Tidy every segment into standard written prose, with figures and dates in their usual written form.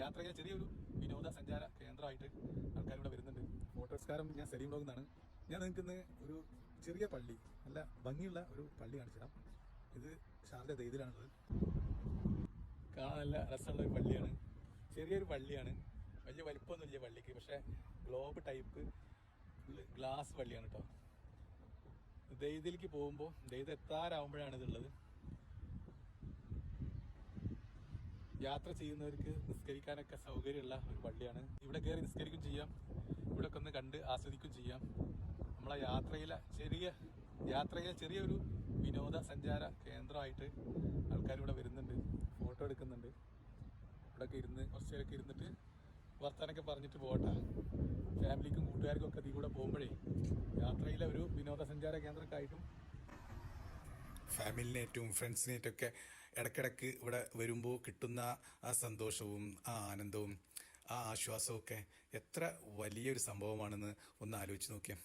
യാത്രയിലെ ചെറിയൊരു വിനോദസഞ്ചാര കേന്ദ്രമായിട്ട് ആൾക്കാർ ഇവിടെ വരുന്നുണ്ട്. ഫോട്ടോസ്കാരം ഞാൻ സലീം ബ്ലോഗ് എന്നാണ്. ഞാൻ നിൽക്കുന്ന ഒരു ചെറിയ പള്ളി, നല്ല ഭംഗിയുള്ള ഒരു പള്ളി കാണിച്ചിടാം. ഇത് ഷാർജ ദെയ്ദിലാണുള്ളത്. കാണാൻ നല്ല രസമുള്ള ഒരു പള്ളിയാണ്, ചെറിയൊരു പള്ളിയാണ്, വലിയ വലിപ്പമൊന്നുമില്ല പള്ളിക്ക്. പക്ഷെ ഗ്ലോബ് ടൈപ്പ് ഗ്ലാസ് പള്ളിയാണ് കേട്ടോ. ദെയ്ദിലേക്ക് പോകുമ്പോൾ ദെയ്ദ് എത്താറാവുമ്പോഴാണ് ഇതുള്ളത്. യാത്ര ചെയ്യുന്നവർക്ക് നിസ്കരിക്കാനൊക്കെ സൗകര്യമുള്ള ഒരു പള്ളിയാണ്. ഇവിടെ കയറി നിസ്കരിക്കും ചെയ്യാം, ഇവിടെ ഒക്കെ ഒന്ന് കണ്ട് ആസ്വദിക്കും ചെയ്യാം. നമ്മളെ യാത്രയിലെ ചെറിയൊരു വിനോദസഞ്ചാര കേന്ദ്രമായിട്ട് ആൾക്കാർ ഇവിടെ വരുന്നുണ്ട്, ഫോട്ടോ എടുക്കുന്നുണ്ട്. ഇവിടെയൊക്കെ ഇരുന്ന് കുറച്ച് നേരമൊക്കെ ഇരുന്നിട്ട് വർത്താനൊക്കെ പറഞ്ഞിട്ട് പോകട്ടെ. ഫാമിലിക്കും കൂട്ടുകാർക്കും ഒക്കെ ഇതിൽ കൂടെ പോകുമ്പോഴേ യാത്രയിലെ ഒരു വിനോദസഞ്ചാര കേന്ദ്രമൊക്കെ ആയിട്ടും ഫാമിലിനേറ്റും ഫ്രണ്ട്സിനേറ്റൊക്കെ ഇടയ്ക്കിടയ്ക്ക് ഇവിടെ വരുമ്പോൾ കിട്ടുന്ന ആ സന്തോഷവും ആ ആനന്ദവും ആ ആശ്വാസവും ഒക്കെ എത്ര വലിയൊരു സംഭവമാണെന്ന് ഒന്ന് ആലോചിച്ച് നോക്കിയാൽ.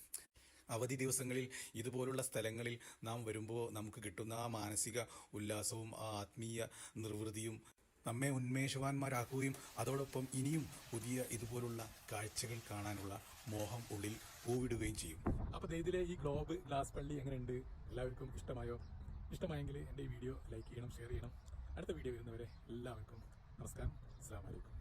അവധി ദിവസങ്ങളിൽ ഇതുപോലുള്ള സ്ഥലങ്ങളിൽ നാം വരുമ്പോൾ നമുക്ക് കിട്ടുന്ന ആ മാനസിക ഉല്ലാസവും ആ ആത്മീയ നിർവൃതിയും നമ്മെ ഉന്മേഷവാന്മാരാക്കുകയും അതോടൊപ്പം ഇനിയും പുതിയ ഇതുപോലുള്ള കാഴ്ചകൾ കാണാനുള്ള മോഹം ഉള്ളിൽ പൂവിടുകയും ചെയ്യും. അപ്പോൾ ഇതിലെ ഈ ഗ്ലോബ് ഗ്ലാസ് പള്ളി എങ്ങനെയുണ്ട്? എല്ലാവർക്കും ഇഷ്ടമായോ? ഇഷ്ടമായെങ്കിൽ എൻ്റെ ഈ വീഡിയോ ലൈക്ക് ചെയ്യണം, ഷെയർ ചെയ്യണം. അടുത്ത വീഡിയോ വരുന്നവരെ എല്ലാവർക്കും നമസ്കാരം. അസ്സലാമു അലൈക്കും.